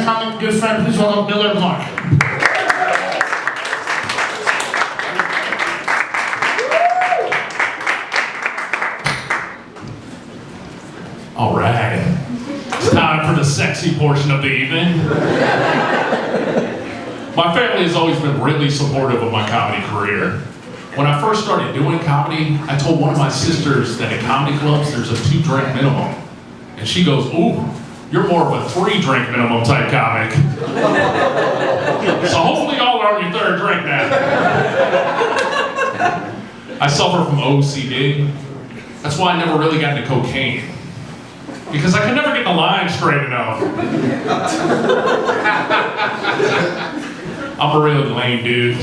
common good friend. Please welcome Miller Mark. All right, it's time for the sexy portion of the evening. My family has always been really supportive of my comedy career. When I first started doing comedy, I told one of my sisters that at comedy clubs there's a 2-drink minimum. And she goes, "Ooh, you're more of a 3-drink minimum type comic." So hopefully y'all are on your 3rd drink now. I suffer from OCD. That's why I never really got into cocaine. Because I could never get the line straight enough. I'm a really lame dude.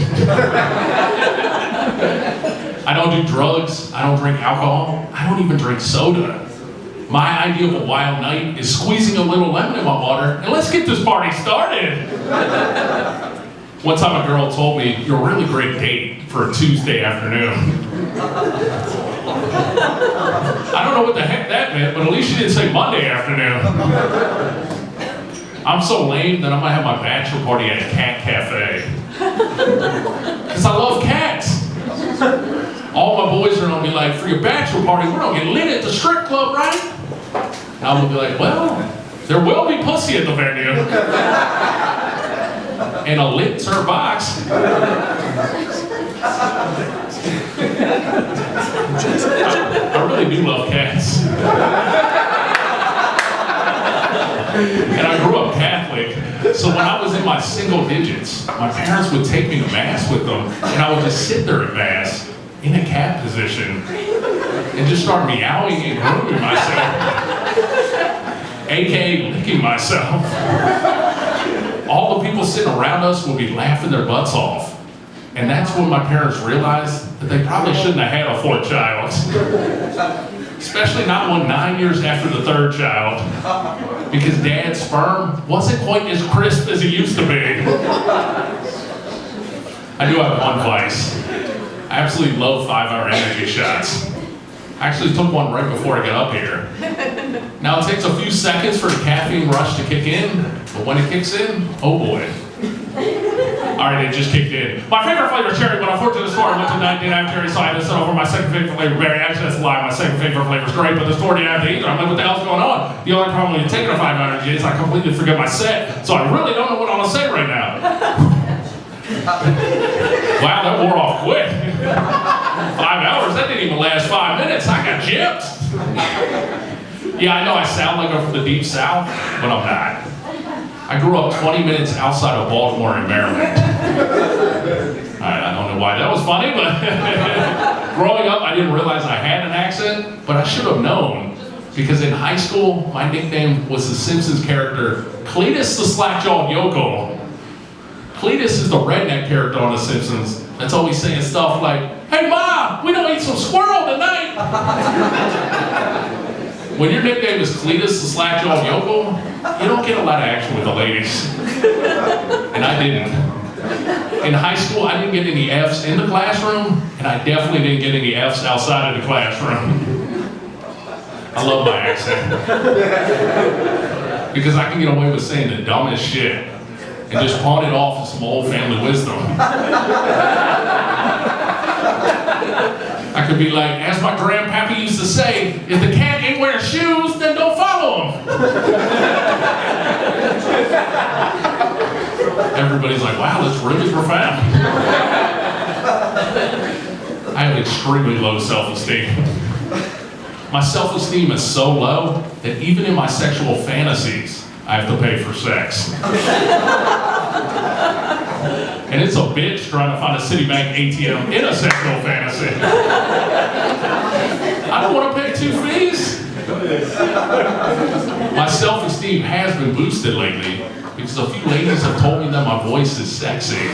I don't do drugs, I don't drink alcohol, I don't even drink soda. My idea of a wild night is squeezing a little lemon in my water and let's get this party started. One time a girl told me, "You're a really great date for a Tuesday afternoon." I don't know what the heck that meant, but at least she didn't say Monday afternoon. I'm so lame that I might have my bachelor party at a cat cafe. Because I love cats. All my boys are gonna be like, "For your bachelor party, we're gonna get lit at the strip club, right?" And I will be like, "Well, there will be pussy at the venue." And a lit turd box. I really do love cats. And I grew up Catholic, so when I was in my single digits, my parents would take me to Mass with them, and I would just sit there at Mass in a cat position and just start meowing and grooming myself, aka licking myself. All the people sitting around us would be laughing their butts off. And that's when my parents realized that they probably shouldn't have had a 4th child. Especially not one 9 years after the 3rd child. Because Dad's sperm wasn't quite as crisp as it used to be. I do have one vice. I absolutely love 5-hour energy shots. I actually took one right before I got up here. Now it takes a few seconds for the caffeine rush to kick in, but when it kicks in, oh boy. Alright, it just kicked in. My favorite flavor is cherry, but unfortunately the store I went to tonight didn't have cherry, so I had to settle for my second favorite flavor, berry. Actually, that's a lie. My second favorite flavor is grape, but the store didn't have it either. I'm like, what the hell's going on? The only problem with taking a 5-hour energy is I completely forget my set, so I really don't know what I'm gonna say right now. Wow, that wore off quick. 5 hours, that didn't even last 5 minutes. I got gypped. Yeah, I know I sound like I'm from the deep south, but I'm not. I grew up 20 minutes outside of Baltimore in Maryland. I don't know why that was funny, but growing up, I didn't realize I had an accent, but I should have known. Because in high school, my nickname was the Simpsons character, Cletus the Slack-Jawed Yokel. Cletus is the redneck character on The Simpsons that's always saying stuff like, "Hey Ma, we don't eat some squirrel tonight." When your nickname is Cletus the Slack-Jawed Yokel, you don't get a lot of action with the ladies. And I didn't. In high school, I didn't get any F's in the classroom, and I definitely didn't get any F's outside of the classroom. I love my accent. Because I can get away with saying the dumbest shit and just pawn it off as some old family wisdom. I could be like, as my grandpappy used to say, if the cat ain't wearing shoes, then don't follow him. Everybody's like, wow, that's really profound. I have extremely low self-esteem. My self-esteem is so low that even in my sexual fantasies, I have to pay for sex. And it's a bitch trying to find a Citibank ATM in a sexual fantasy. I don't want to pay 2 fees. My self-esteem has been boosted lately because a few ladies have told me that my voice is sexy.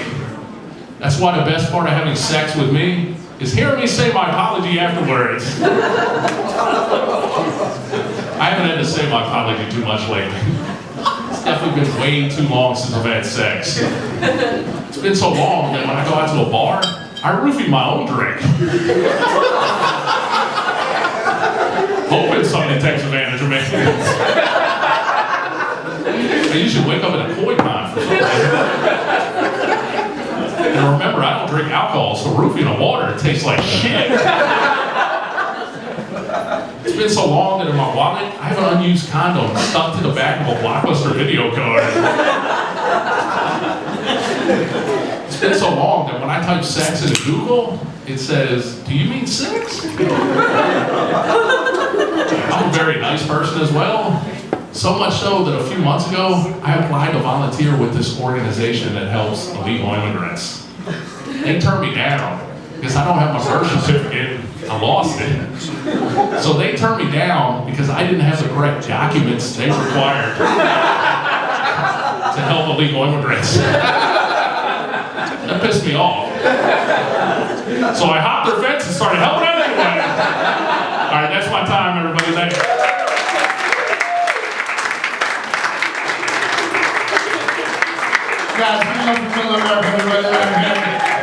That's why the best part of having sex with me is hearing me say my apology afterwards. I haven't had to say my apology too much lately. It's definitely been way too long since I've had sex. It's been so long that when I go out to a bar, I roofie my own drink. Hoping somebody takes advantage of me. I usually wake up in a koi pond for some reason. And remember, I don't drink alcohol, so roofing and water tastes like shit. It's been so long that in my wallet, I have an unused condom stuck to the back of a Blockbuster video card. It's been so long that when I type sex into Google, it says, "Do you mean sex?" I'm a very nice person as well. So much so that a few months ago, I applied to volunteer with this organization that helps illegal immigrants. They turned me down because I don't have my birth certificate. I lost it. So they turned me down because I didn't have the correct documents they required to help illegal immigrants. That pissed me off. So I hopped their fence and started helping out anyway. All right, that's my time, everybody. Thank you. Guys, hang up for Miller Mark, everybody.